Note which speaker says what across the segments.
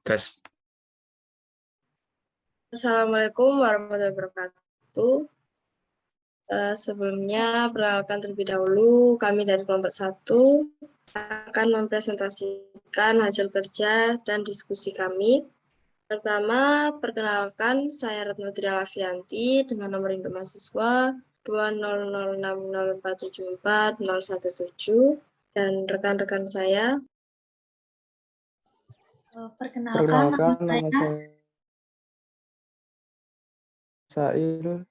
Speaker 1: Gas.
Speaker 2: Assalamualaikum warahmatullahi wabarakatuh. Sebelumnya, perkenalkan terlebih dahulu, kami dari kelompok 1 akan mempresentasikan hasil kerja dan diskusi kami. Pertama, perkenalkan, saya Retno Tria Lavianti dengan nomor induk mahasiswa 20060474017 dan rekan-rekan saya.
Speaker 3: Perkenalkan nama saya Sail,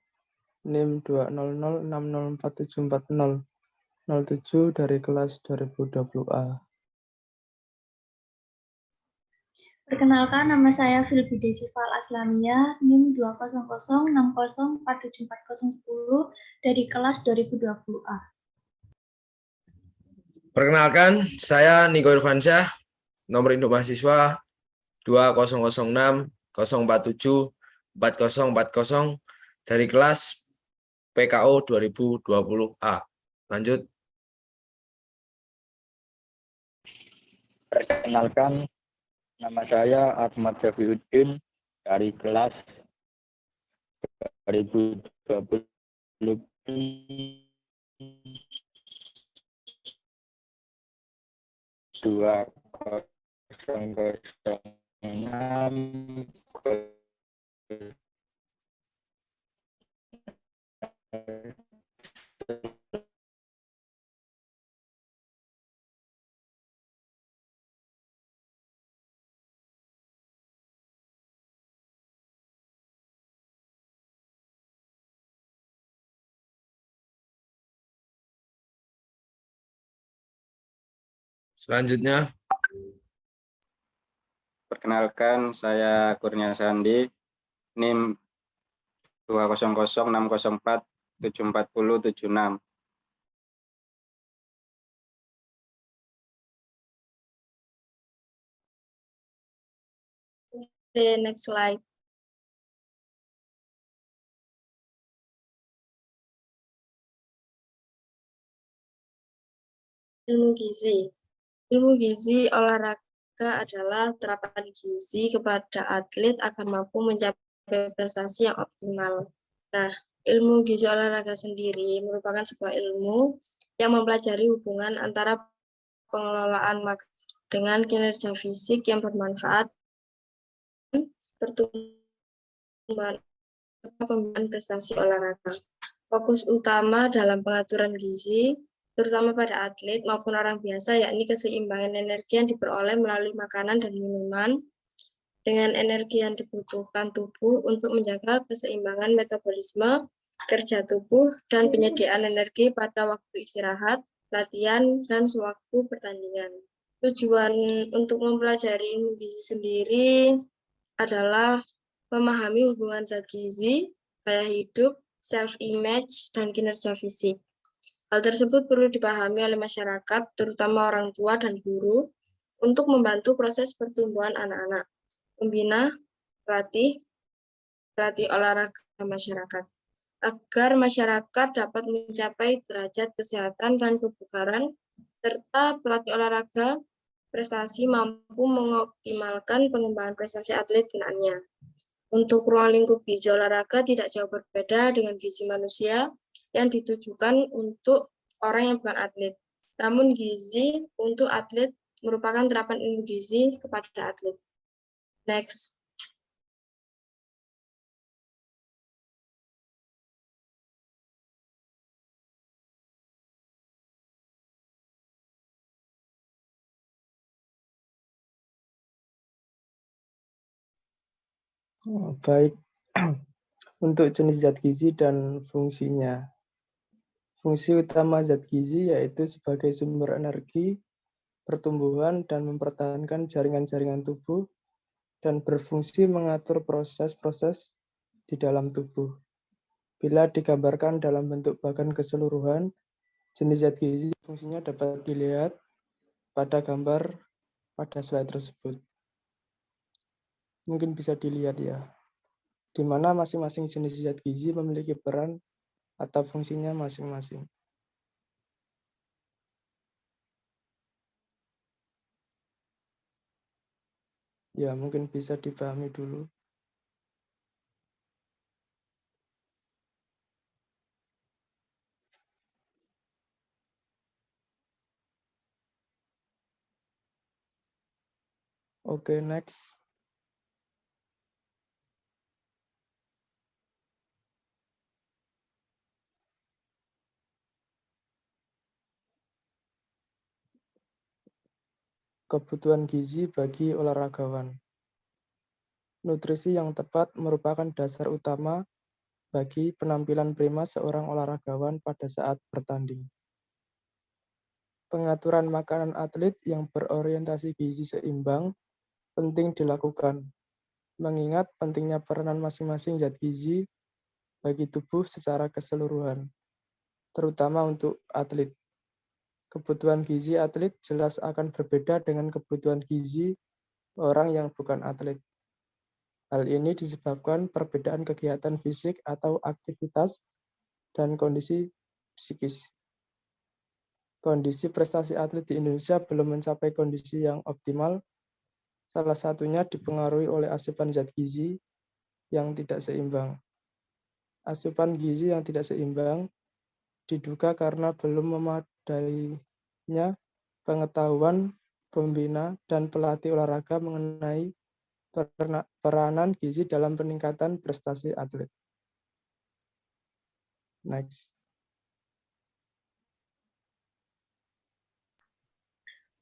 Speaker 3: NIM 20060474007 dari kelas 2020A.
Speaker 4: Perkenalkan, nama saya Filbi Desifal Aslamia, NIM 20060474010 dari kelas 2020A.
Speaker 1: Perkenalkan, saya Niko Irfansyah, nomor induk mahasiswa 20060474040 dari kelas PKO 2020A. Lanjut.
Speaker 5: Perkenalkan, nama saya Ahmad Syafiuddin dari kelas 2020 2006.
Speaker 1: Selanjutnya.
Speaker 5: Perkenalkan, saya Kurnia Sandi, NIM 20060474076.
Speaker 2: The next slide. Ilmu gizi. Ilmu gizi olahraga adalah terapan gizi kepada atlet agar mampu mencapai prestasi yang optimal. Nah, ilmu gizi olahraga sendiri merupakan sebuah ilmu yang mempelajari hubungan antara pengelolaan makanan dengan kinerja fisik yang bermanfaat, pertumbuhan, pembangunan prestasi olahraga. Fokus utama dalam pengaturan gizi, terutama pada atlet maupun orang biasa, yakni keseimbangan energi yang diperoleh melalui makanan dan minuman dengan energi yang dibutuhkan tubuh untuk menjaga keseimbangan metabolisme, kerja tubuh, dan penyediaan energi pada waktu istirahat, latihan, dan sewaktu pertandingan. Tujuan untuk mempelajari ilmu gizi sendiri adalah memahami hubungan zat gizi, gaya hidup, self-image, dan kinerja fisik. Hal tersebut perlu dipahami oleh masyarakat, terutama orang tua dan guru, untuk membantu proses pertumbuhan anak-anak, pembina, pelatih olahraga masyarakat, agar masyarakat dapat mencapai derajat kesehatan dan kebugaran, serta pelatih olahraga prestasi mampu mengoptimalkan pengembangan prestasi atlet binaannya. Untuk ruang lingkup gizi olahraga tidak jauh berbeda dengan gizi manusia yang ditujukan untuk orang yang bukan atlet. Namun gizi untuk atlet merupakan terapan ilmu gizi kepada atlet. Next.
Speaker 3: Baik, untuk jenis zat gizi dan fungsinya. Fungsi utama zat gizi yaitu sebagai sumber energi, pertumbuhan, dan mempertahankan jaringan-jaringan tubuh, dan berfungsi mengatur proses-proses di dalam tubuh. Bila digambarkan dalam bentuk bagan keseluruhan, jenis zat gizi fungsinya dapat dilihat pada gambar pada slide tersebut. Mungkin bisa dilihat ya, di mana masing-masing jenis zat gizi memiliki peran atau fungsinya masing-masing. Ya, mungkin bisa dipahami dulu. Oke, next. Kebutuhan gizi bagi olahragawan. Nutrisi yang tepat merupakan dasar utama bagi penampilan prima seorang olahragawan pada saat bertanding. Pengaturan makanan atlet yang berorientasi gizi seimbang penting dilakukan, mengingat pentingnya peranan masing-masing zat gizi bagi tubuh secara keseluruhan, terutama untuk atlet. Kebutuhan gizi atlet jelas akan berbeda dengan kebutuhan gizi orang yang bukan atlet. Hal ini disebabkan perbedaan kegiatan fisik atau aktivitas dan kondisi psikis. Kondisi prestasi atlet di Indonesia belum mencapai kondisi yang optimal. Salah satunya dipengaruhi oleh asupan zat gizi yang tidak seimbang. Asupan gizi yang tidak seimbang diduga karena belum memadainya pengetahuan pembina dan pelatih olahraga mengenai peranan gizi dalam peningkatan prestasi atlet. Next.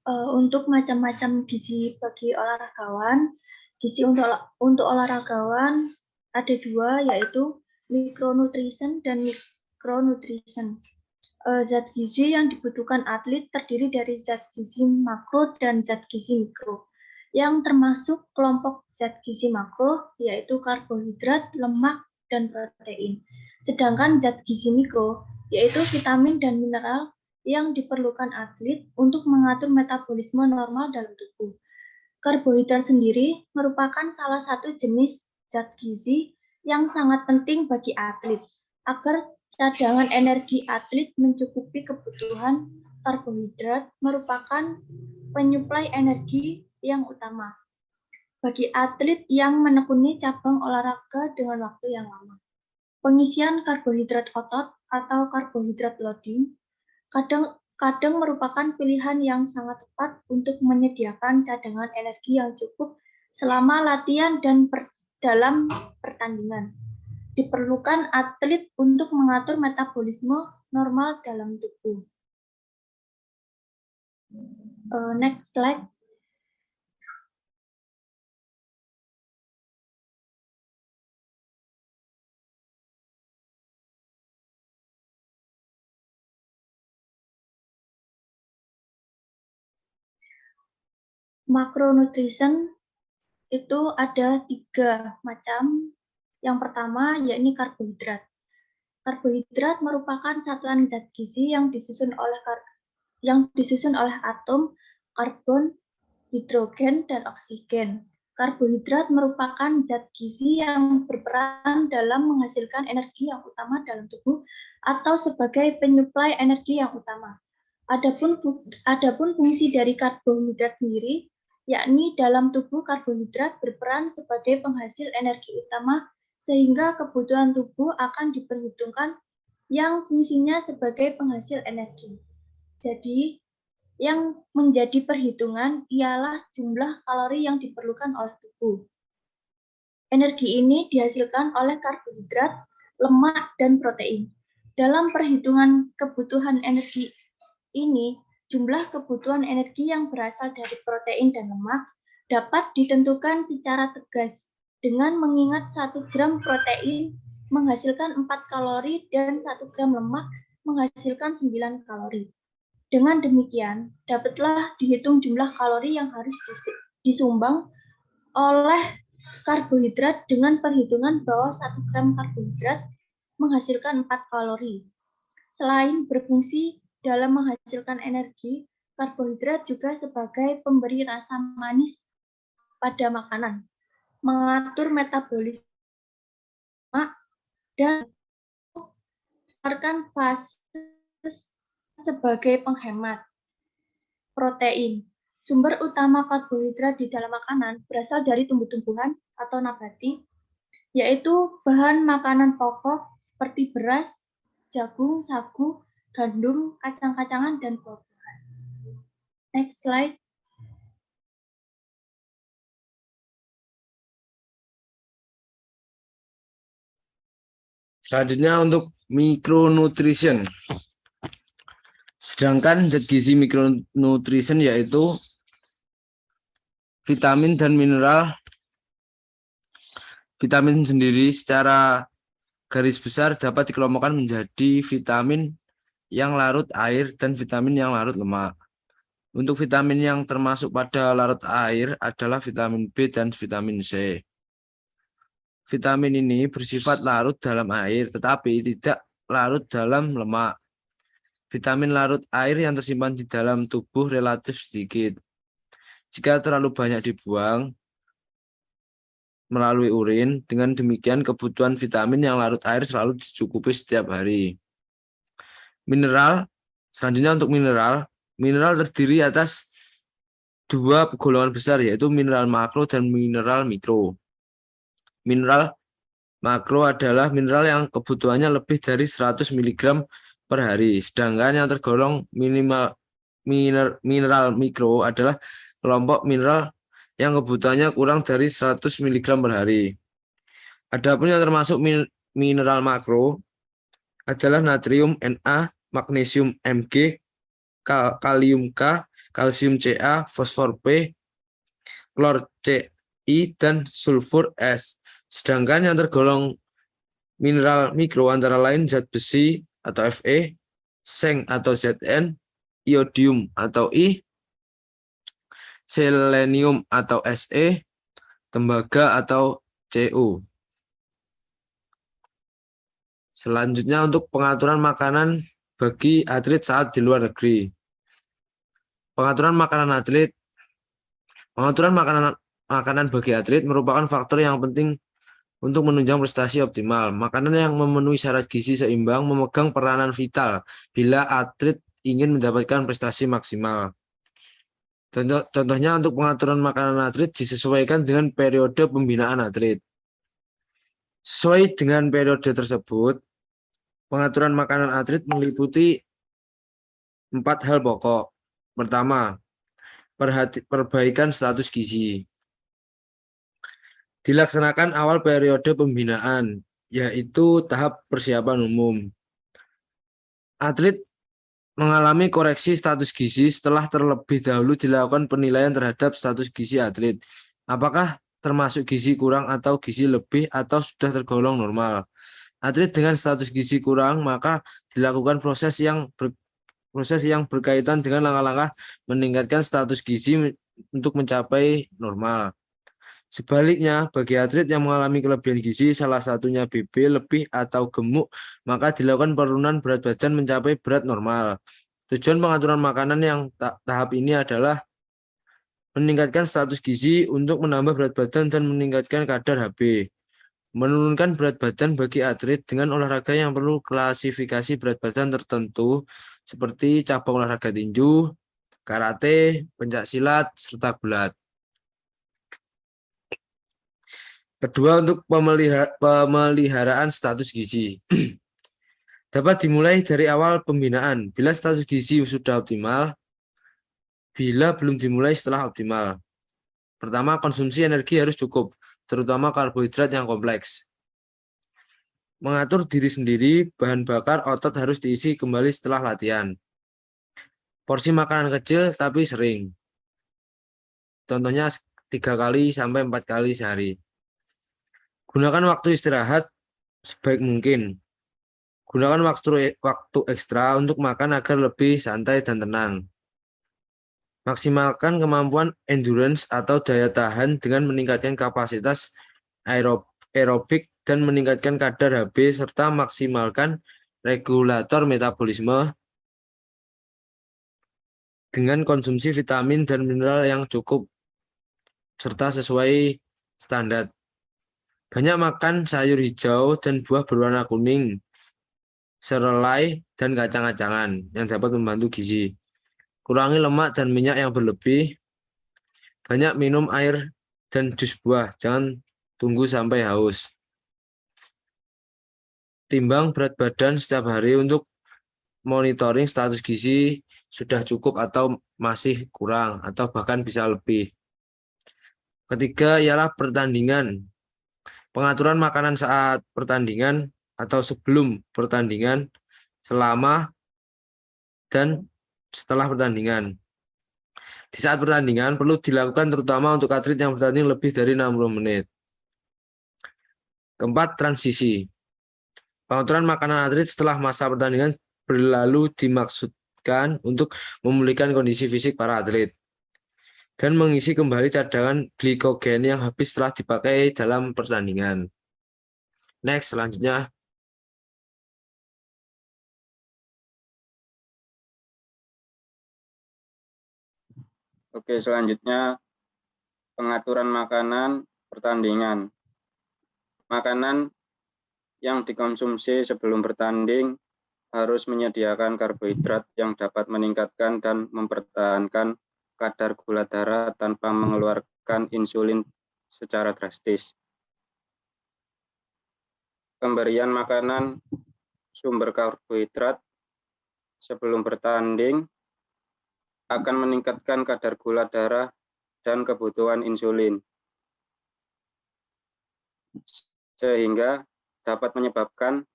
Speaker 4: Untuk macam-macam gizi bagi olahragawan, gizi untuk olahragawan ada dua, yaitu micronutrition dan micronutrition. Zat gizi yang dibutuhkan atlet terdiri dari zat gizi makro dan zat gizi mikro. Yang termasuk kelompok zat gizi makro yaitu karbohidrat, lemak, dan protein. Sedangkan zat gizi mikro yaitu vitamin dan mineral yang diperlukan atlet untuk mengatur metabolisme normal dalam tubuh. Karbohidrat sendiri merupakan salah satu jenis zat gizi yang sangat penting bagi atlet agar cadangan energi atlet mencukupi kebutuhan. Karbohidrat merupakan penyuplai energi yang utama bagi atlet yang menekuni cabang olahraga dengan waktu yang lama. Pengisian karbohidrat otot atau karbohidrat loading kadang merupakan pilihan yang sangat tepat untuk menyediakan cadangan energi yang cukup selama latihan dan dalam pertandingan. Diperlukan atlet untuk mengatur metabolisme normal dalam tubuh. Next slide. Makronutrisen itu ada 3 macam. Yang pertama yakni karbohidrat. Karbohidrat merupakan satuan zat gizi yang disusun oleh atom karbon, hidrogen, dan oksigen. Karbohidrat merupakan zat gizi yang berperan dalam menghasilkan energi yang utama dalam tubuh atau sebagai penyuplai energi yang utama. Adapun fungsi dari karbohidrat sendiri, yakni dalam tubuh karbohidrat berperan sebagai penghasil energi utama sehingga kebutuhan tubuh akan diperhitungkan yang fungsinya sebagai penghasil energi. Jadi, yang menjadi perhitungan ialah jumlah kalori yang diperlukan oleh tubuh. Energi ini dihasilkan oleh karbohidrat, lemak, dan protein. Dalam perhitungan kebutuhan energi ini, jumlah kebutuhan energi yang berasal dari protein dan lemak dapat ditentukan secara tegas dengan mengingat 1 gram protein menghasilkan 4 kalori dan 1 gram lemak menghasilkan 9 kalori. Dengan demikian, dapatlah dihitung jumlah kalori yang harus disumbang oleh karbohidrat dengan perhitungan bahwa 1 gram karbohidrat menghasilkan 4 kalori. Selain berfungsi dalam menghasilkan energi, karbohidrat juga sebagai pemberi rasa manis pada makanan, mengatur metabolisme, dan fase sebagai penghemat protein. Sumber utama karbohidrat di dalam makanan berasal dari tumbuh-tumbuhan atau nabati, yaitu bahan makanan pokok seperti beras, jagung, sagu, gandum, kacang-kacangan, dan buah-buahan. Next slide.
Speaker 1: Selanjutnya untuk micronutrition. Sedangkan zat gizi micronutrition yaitu vitamin dan mineral. Vitamin sendiri secara garis besar dapat dikelompokkan menjadi vitamin yang larut air dan vitamin yang larut lemak. Untuk vitamin yang termasuk pada larut air adalah vitamin B dan vitamin C. Vitamin ini bersifat larut dalam air, tetapi tidak larut dalam lemak. Vitamin larut air yang tersimpan di dalam tubuh relatif sedikit. Jika terlalu banyak dibuang melalui urin, dengan demikian kebutuhan vitamin yang larut air selalu dicukupi setiap hari. Mineral, selanjutnya untuk mineral terdiri atas dua golongan besar, yaitu mineral makro dan mineral mikro. Mineral makro adalah mineral yang kebutuhannya lebih dari 100 mg per hari, sedangkan yang tergolong mineral mikro adalah kelompok mineral yang kebutuhannya kurang dari 100 mg per hari. Adapun yang termasuk mineral makro adalah natrium Na, magnesium Mg, kalium K, kalsium Ca, fosfor P, klor Ci, dan sulfur S. Sedangkan yang tergolong mineral mikro antara lain zat besi atau Fe, seng atau Zn, iodium atau I, selenium atau Se, tembaga atau Cu. Selanjutnya untuk pengaturan makanan bagi atlet saat di luar negeri. Pengaturan makanan bagi atlet merupakan faktor yang penting untuk menunjang prestasi optimal. Makanan yang memenuhi syarat gizi seimbang memegang peranan vital bila atlet ingin mendapatkan prestasi maksimal. Contohnya untuk pengaturan makanan atlet disesuaikan dengan periode pembinaan atlet. Sesuai dengan periode tersebut, pengaturan makanan atlet meliputi 4 hal pokok. Pertama, perbaikan status gizi. Dilaksanakan awal periode pembinaan, yaitu tahap persiapan umum. Atlet mengalami koreksi status gizi setelah terlebih dahulu dilakukan penilaian terhadap status gizi atlet. Apakah termasuk gizi kurang atau gizi lebih atau sudah tergolong normal. Atlet dengan status gizi kurang maka dilakukan proses yang berkaitan dengan langkah-langkah meningkatkan status gizi untuk mencapai normal. Sebaliknya, bagi atlet yang mengalami kelebihan gizi, salah satunya BB lebih atau gemuk, maka dilakukan penurunan berat badan mencapai berat normal. Tujuan pengaturan makanan yang tahap ini adalah meningkatkan status gizi untuk menambah berat badan dan meningkatkan kadar HB. Menurunkan berat badan bagi atlet dengan olahraga yang perlu klasifikasi berat badan tertentu seperti cabang olahraga tinju, karate, pencaksilat, serta gulat. Kedua, untuk pemeliharaan status gizi. Dapat dimulai dari awal pembinaan, bila status gizi sudah optimal, bila belum dimulai setelah optimal. Pertama, konsumsi energi harus cukup, terutama karbohidrat yang kompleks. Mengatur diri sendiri, bahan bakar otot harus diisi kembali setelah latihan. Porsi makanan kecil tapi sering. Contohnya 3 kali sampai 4 kali sehari. Gunakan waktu istirahat sebaik mungkin. Gunakan waktu ekstra untuk makan agar lebih santai dan tenang. Maksimalkan kemampuan endurance atau daya tahan dengan meningkatkan kapasitas aerobik dan meningkatkan kadar HB serta maksimalkan regulator metabolisme dengan konsumsi vitamin dan mineral yang cukup serta sesuai standar. Banyak makan sayur hijau dan buah berwarna kuning, serelai, dan kacang-kacangan yang dapat membantu gizi. Kurangi lemak dan minyak yang berlebih. Banyak minum air dan jus buah, jangan tunggu sampai haus. Timbang berat badan setiap hari untuk monitoring status gizi sudah cukup atau masih kurang atau bahkan bisa lebih. Ketiga ialah pertandingan. Pengaturan makanan saat pertandingan atau sebelum pertandingan, selama dan setelah pertandingan. Di saat pertandingan perlu dilakukan terutama untuk atlet yang bertanding lebih dari 60 menit. Keempat, transisi. Pengaturan makanan atlet setelah masa pertandingan berlalu dimaksudkan untuk memulihkan kondisi fisik para atlet dan mengisi kembali cadangan glikogen yang habis setelah dipakai dalam pertandingan. Next, selanjutnya.
Speaker 5: Oke, selanjutnya pengaturan makanan pertandingan. Makanan yang dikonsumsi sebelum bertanding harus menyediakan karbohidrat yang dapat meningkatkan dan mempertahankan kadar gula darah tanpa mengeluarkan insulin secara drastis. Pemberian makanan sumber karbohidrat sebelum bertanding akan meningkatkan kadar gula darah dan kebutuhan insulin, sehingga dapat menyebabkan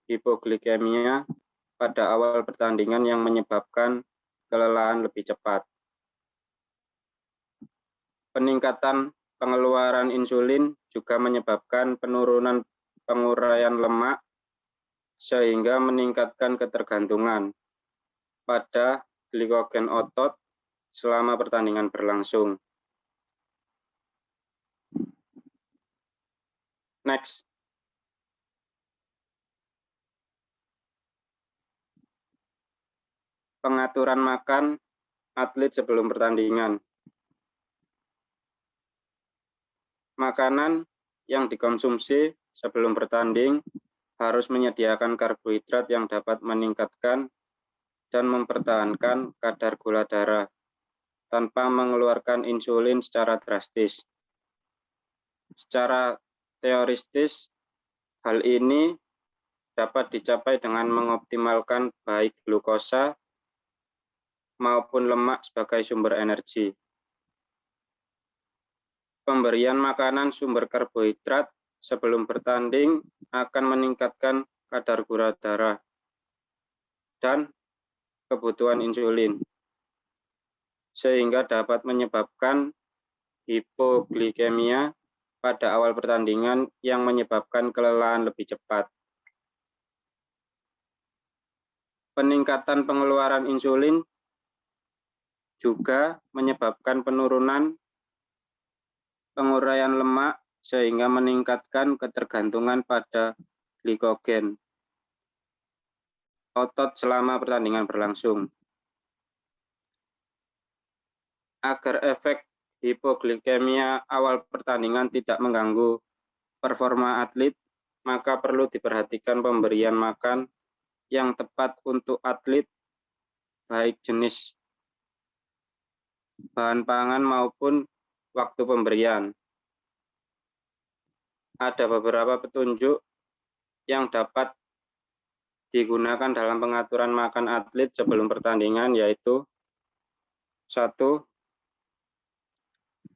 Speaker 5: hipoglikemia pada awal pertandingan yang menyebabkan kelelahan lebih cepat. Peningkatan pengeluaran insulin juga menyebabkan penurunan penguraian lemak, sehingga meningkatkan ketergantungan pada glikogen otot selama pertandingan berlangsung. Next. Pengaturan makan atlet sebelum pertandingan. Makanan yang dikonsumsi sebelum bertanding harus menyediakan karbohidrat yang dapat meningkatkan dan mempertahankan kadar gula darah tanpa mengeluarkan insulin secara drastis. Secara teoretis, hal ini dapat dicapai dengan mengoptimalkan baik glukosa maupun lemak sebagai sumber energi. Pemberian makanan sumber karbohidrat sebelum bertanding akan meningkatkan kadar gula darah dan kebutuhan insulin, sehingga dapat menyebabkan hipoglikemia pada awal pertandingan yang menyebabkan kelelahan lebih cepat. Peningkatan pengeluaran insulin juga menyebabkan penurunan penguraian lemak, sehingga meningkatkan ketergantungan pada glikogen otot selama pertandingan berlangsung. Agar efek hipoglikemia awal pertandingan tidak mengganggu performa atlet, maka perlu diperhatikan pemberian makan yang tepat untuk atlet, baik jenis bahan pangan maupun waktu pemberian. Ada beberapa petunjuk yang dapat digunakan dalam pengaturan makan atlet sebelum pertandingan, yaitu 1.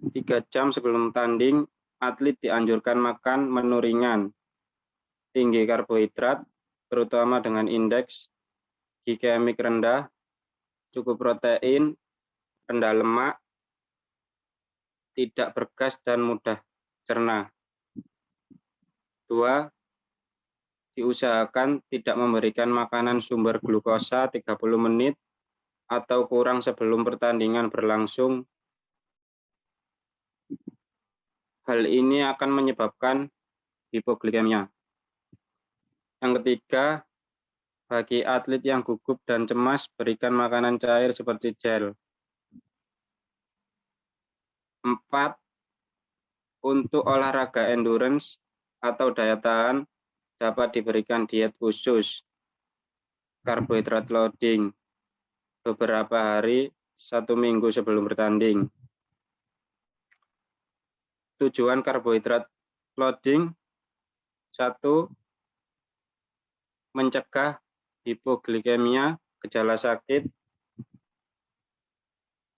Speaker 5: 3 jam sebelum tanding, atlet dianjurkan makan menu ringan, tinggi karbohidrat, terutama dengan indeks glikemik rendah, cukup protein, rendah lemak, tidak bergas dan mudah cerna. 2. Diusahakan tidak memberikan makanan sumber glukosa 30 menit atau kurang sebelum pertandingan berlangsung. Hal ini akan menyebabkan hipoglikemia. Yang ketiga, bagi atlet yang gugup dan cemas, berikan makanan cair seperti gel. 4. Untuk olahraga endurance atau daya tahan, dapat diberikan diet khusus, karbohidrat loading, beberapa hari 1 minggu sebelum bertanding. Tujuan karbohidrat loading: 1. Mencegah hipoglikemia, gejala sakit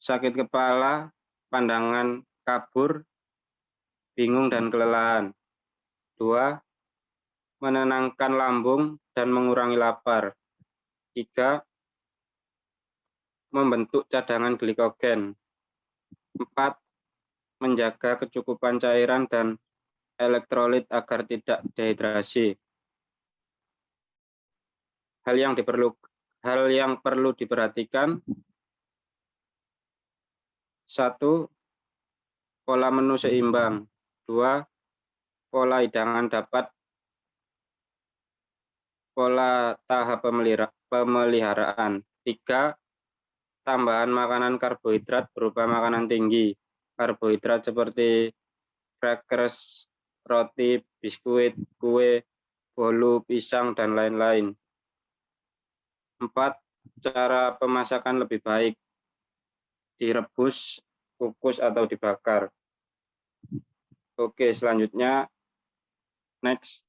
Speaker 5: kepala, pandangan kabur, bingung dan kelelahan. 2. Menenangkan lambung dan mengurangi lapar. 3. Membentuk cadangan glikogen. 4. Menjaga kecukupan cairan dan elektrolit agar tidak dehidrasi. Hal yang perlu diperhatikan: 1. Pola menu seimbang. 2. Pola hidangan dapat pola tahap pemeliharaan. 3. Tambahan makanan karbohidrat berupa makanan tinggi karbohidrat seperti crackers, roti, biskuit, kue, bolu, pisang, dan lain-lain. 4. Cara pemasakan lebih baik: direbus, kukus, atau dibakar. Oke, selanjutnya next.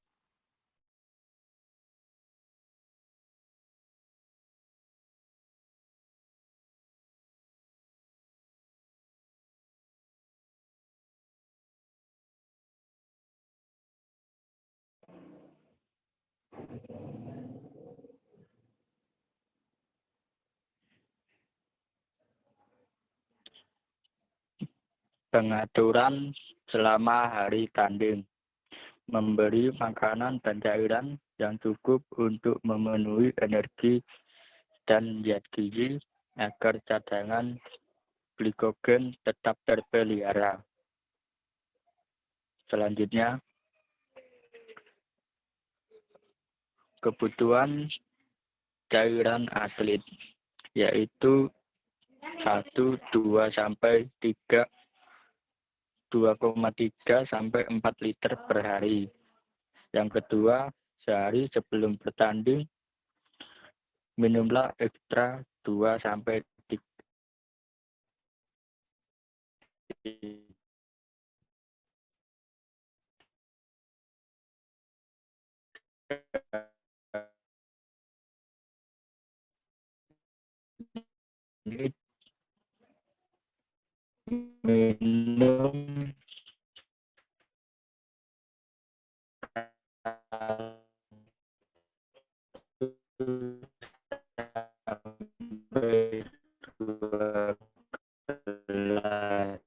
Speaker 6: Pengaturan selama hari tanding. Memberi makanan dan cairan yang cukup untuk memenuhi energi dan zat gizi agar cadangan glikogen tetap terpelihara. Selanjutnya, kebutuhan cairan atlet, yaitu 2,3 sampai 4 liter per hari. Yang kedua, sehari sebelum bertanding, minumlah ekstra 2 sampai 3 minum sampai 2 gelas.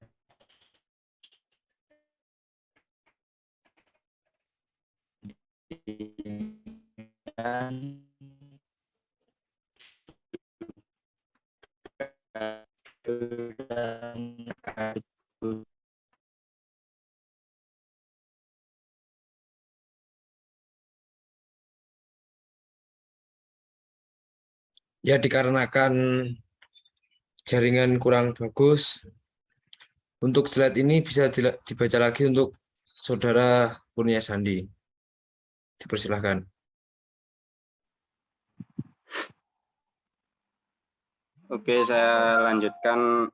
Speaker 1: Ya, dikarenakan jaringan kurang bagus, untuk slide ini bisa dibaca lagi untuk Saudara Kurnia Sandi. Dipersilahkan.
Speaker 5: Oke, saya lanjutkan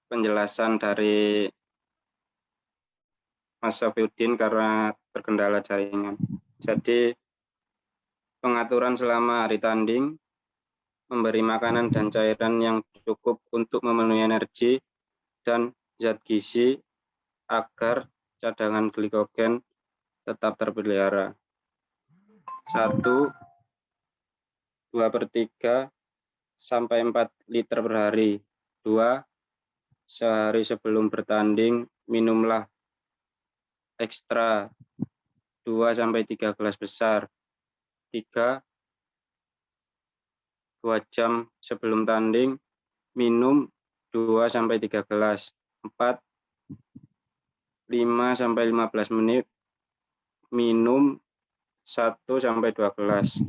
Speaker 5: penjelasan dari Mas Sofiuddin karena terkendala jaringan. Jadi, pengaturan selama hari tanding, memberi makanan dan cairan yang cukup untuk memenuhi energi dan zat gizi agar cadangan glikogen tetap terpelihara. 1, 2/3 sampai 4 liter per hari. 2. Sehari sebelum bertanding, minumlah ekstra 2 sampai 3 gelas besar. 3. 2 jam sebelum tanding, minum 2 sampai 3 gelas. 4. 5 sampai 15 menit, minum 1 sampai 2 gelas.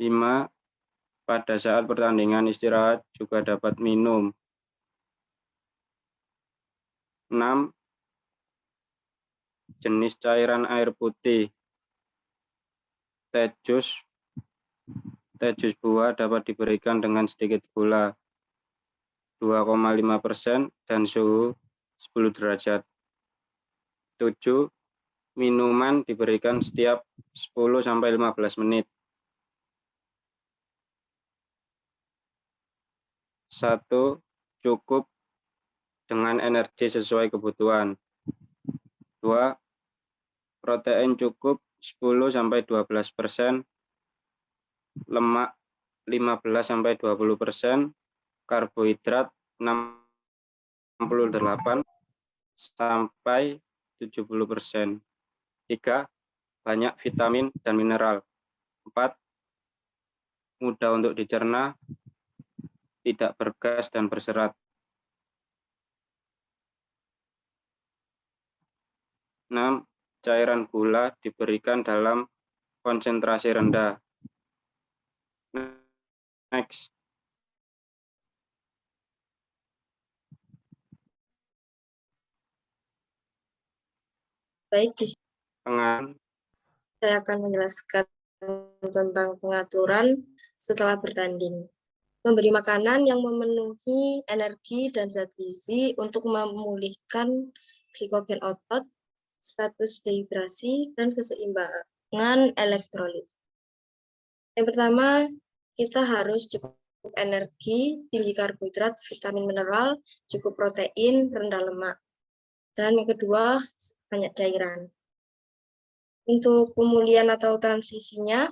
Speaker 5: 5. Pada saat pertandingan istirahat juga dapat minum. 6. Jenis cairan air putih. Teh jus buah dapat diberikan dengan sedikit gula 2,5% dan suhu 10 derajat. 7. Minuman diberikan setiap 10-15 menit. 1. Cukup dengan energi sesuai kebutuhan. 2. Protein cukup 10-12%, lemak 15-20%, karbohidrat 68-70%. 3. Banyak vitamin dan mineral. 4. Mudah untuk dicerna, tidak bergas dan berserat. 6. Cairan gula diberikan dalam konsentrasi rendah. Next.
Speaker 2: Baik, di sini
Speaker 5: Dengan
Speaker 2: saya akan menjelaskan tentang pengaturan setelah bertanding. Memberi makanan yang memenuhi energi dan zat gizi untuk memulihkan glikogen otot, status dehidrasi, dan keseimbangan elektrolit. Yang pertama, kita harus cukup energi, tinggi karbohidrat, vitamin mineral, cukup protein, rendah lemak. Dan yang kedua, banyak cairan. Untuk pemulihan atau transisinya,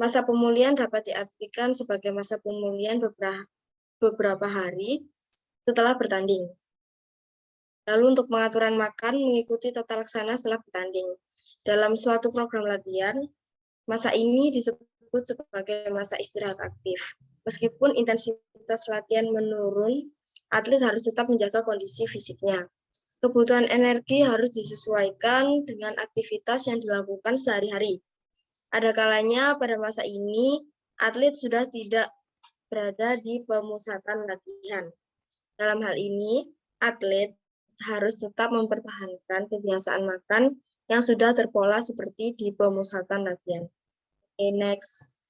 Speaker 2: masa pemulihan dapat diartikan sebagai masa pemulihan beberapa hari setelah bertanding. Lalu untuk pengaturan makan mengikuti tata laksana setelah bertanding. Dalam suatu program latihan, masa ini disebut sebagai masa istirahat aktif. Meskipun intensitas latihan menurun, atlet harus tetap menjaga kondisi fisiknya. Kebutuhan energi harus disesuaikan dengan aktivitas yang dilakukan sehari-hari. Ada kalanya pada masa ini, atlet sudah tidak berada di pemusatan latihan. Dalam hal ini, atlet harus tetap mempertahankan kebiasaan makan yang sudah terpola seperti di pemusatan latihan. Okay, next.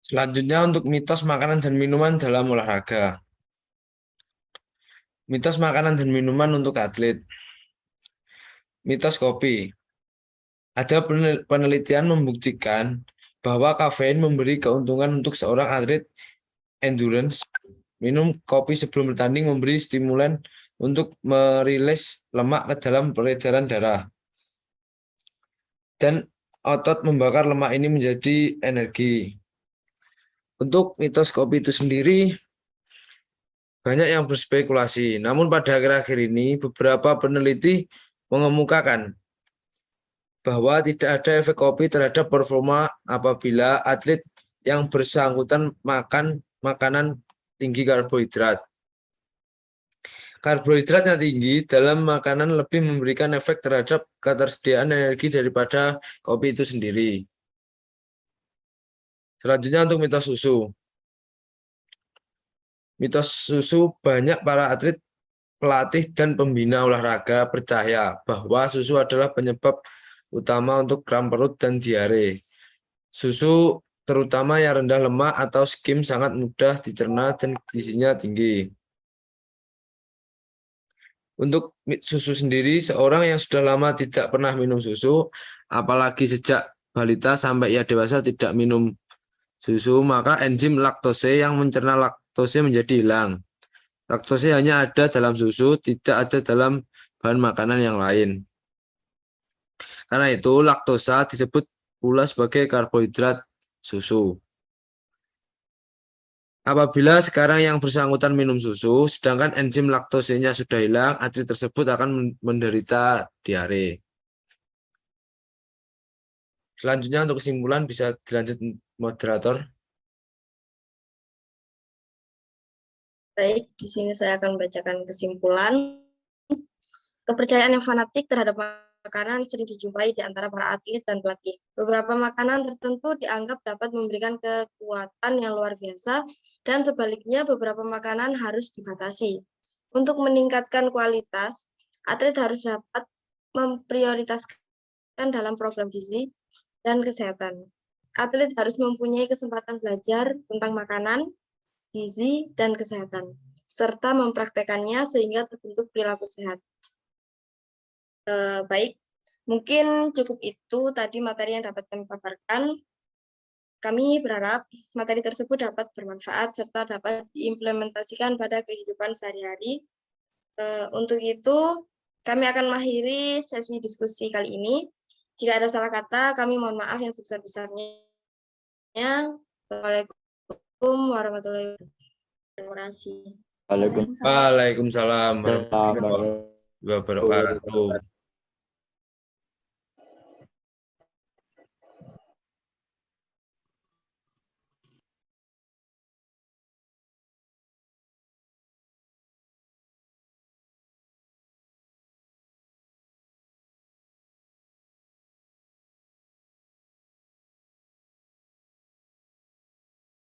Speaker 1: Selanjutnya untuk mitos makanan dan minuman dalam olahraga. Mitos makanan dan minuman untuk atlet. Mitos kopi. Ada penelitian membuktikan bahwa kafein memberi keuntungan untuk seorang atlet endurance. Minum kopi sebelum bertanding memberi stimulan untuk merilis lemak ke dalam peredaran darah. Dan otot membakar lemak ini menjadi energi. Untuk mitos kopi itu sendiri, banyak yang berspekulasi. Namun pada akhir-akhir ini, beberapa peneliti mengemukakan bahwa tidak ada efek kopi terhadap performa apabila atlet yang bersangkutan makan makanan tinggi karbohidrat. Karbohidratnya tinggi dalam makanan lebih memberikan efek terhadap ketersediaan energi daripada kopi itu sendiri. Selanjutnya untuk mitos susu. Mitos susu, banyak para atlet, pelatih, dan pembina olahraga percaya bahwa susu adalah penyebab utama untuk kram perut dan diare. Susu terutama yang rendah lemak atau skim sangat mudah dicerna dan gizinya tinggi. Untuk susu sendiri, seorang yang sudah lama tidak pernah minum susu, apalagi sejak balita sampai ia dewasa tidak minum susu, maka enzim laktose yang mencerna laktose menjadi hilang. Laktose hanya ada dalam susu, tidak ada dalam bahan makanan yang lain. Karena itu, laktosa disebut pula sebagai karbohidrat susu. Apabila sekarang yang bersangkutan minum susu, sedangkan enzim laktosenya sudah hilang, atlet tersebut akan menderita diare. Selanjutnya untuk kesimpulan bisa dilanjut moderator.
Speaker 2: Baik, di sini saya akan membacakan kesimpulan. Kepercayaan yang fanatik terhadap makanan sering dijumpai di antara para atlet dan pelatih. Beberapa makanan tertentu dianggap dapat memberikan kekuatan yang luar biasa, dan sebaliknya beberapa makanan harus dibatasi. Untuk meningkatkan kualitas, atlet harus dapat memprioritaskan dalam program gizi dan kesehatan. Atlet harus mempunyai kesempatan belajar tentang makanan, gizi, dan kesehatan, serta mempraktekannya sehingga terbentuk perilaku sehat. Baik, mungkin cukup itu tadi materi yang dapat kami paparkan. Kami berharap materi tersebut dapat bermanfaat serta dapat diimplementasikan pada kehidupan sehari-hari. Untuk itu, kami akan mengakhiri sesi diskusi kali ini. Jika ada salah kata, kami mohon maaf yang sebesar-besarnya. Assalamualaikum warahmatullahi wabarakatuh. Terima kasih.
Speaker 1: Waalaikumsalam warahmatullahi wabarakatuh.